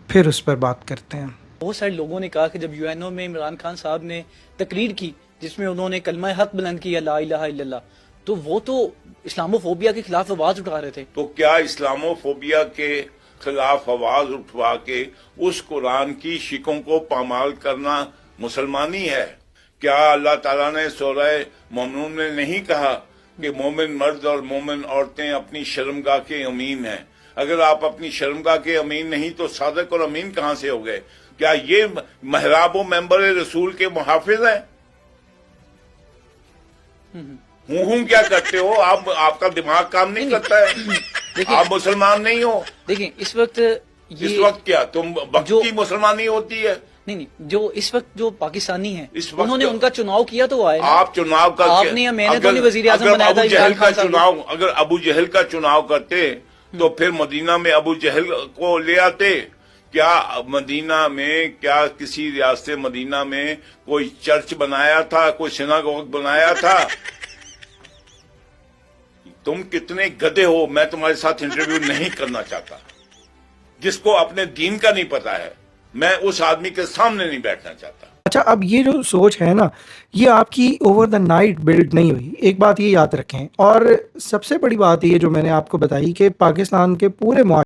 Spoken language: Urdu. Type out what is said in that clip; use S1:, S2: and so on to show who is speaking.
S1: پھر اس پر بات کرتے ہیں۔
S2: بہت سارے لوگوں نے کہا کہ جب یو این او میں عمران خان صاحب نے تقریر کی جس میں انہوں نے کلمہ حق بلند کیا لا الہ الا اللہ، تو وہ تو اسلامو فوبیا کے خلاف آواز اٹھا رہے تھے۔
S3: تو کیا اسلامو فوبیا کے خلاف آواز اٹھوا کے اس قرآن کی شکوں کو پامال کرنا مسلمانی ہے؟ کیا اللہ تعالیٰ نے سورہ مومنون میں نہیں کہا کہ مومن مرد اور مومن عورتیں اپنی شرمگاہ کے امین ہیں؟ اگر آپ اپنی شرمگاہ کے امین نہیں تو صادق اور امین کہاں سے ہو گئے؟ کیا یہ محراب و ممبر رسول کے محافظ ہیں؟ ہوں کیا کرتے ہو آپ کا دماغ کام نہیں کرتا ہے؟ آپ مسلمان نہیں ہو؟
S2: دیکھیں اس وقت
S3: اس وقت کیا تم وقت کی مسلمانی ہوتی ہے؟
S2: نہیں جو اس وقت جو پاکستانی ہیں
S3: اس وقت
S2: انہوں نے ان کا چناؤ کیا تو آئے نا۔
S3: آپ چناؤ کر
S2: آپ نے یا میں نے تو نہیں وزیر اعظم بنایا تھا عمران خان صاحب کو۔
S3: اگر ابو جہل کا چناؤ کرتے تو پھر مدینہ میں ابو جہل کو لے آتے؟ کیا مدینہ میں کیا کسی ریاست مدینہ میں کوئی چرچ بنایا تھا، کوئی سیناگوگ بنایا تھا؟ تم کتنے گدھے ہو، میں تمہارے ساتھ انٹرویو نہیں کرنا چاہتا۔ جس کو اپنے دین کا نہیں پتا ہے میں اس آدمی کے سامنے نہیں بیٹھنا چاہتا۔
S1: اچھا، اب یہ جو سوچ ہے نا، یہ آپ کی اوور دا نائٹ بلڈ نہیں ہوئی، ایک بات یہ یاد رکھیں۔ اور سب سے بڑی بات یہ جو میں نے آپ کو بتائی کہ پاکستان کے پورے معاشرے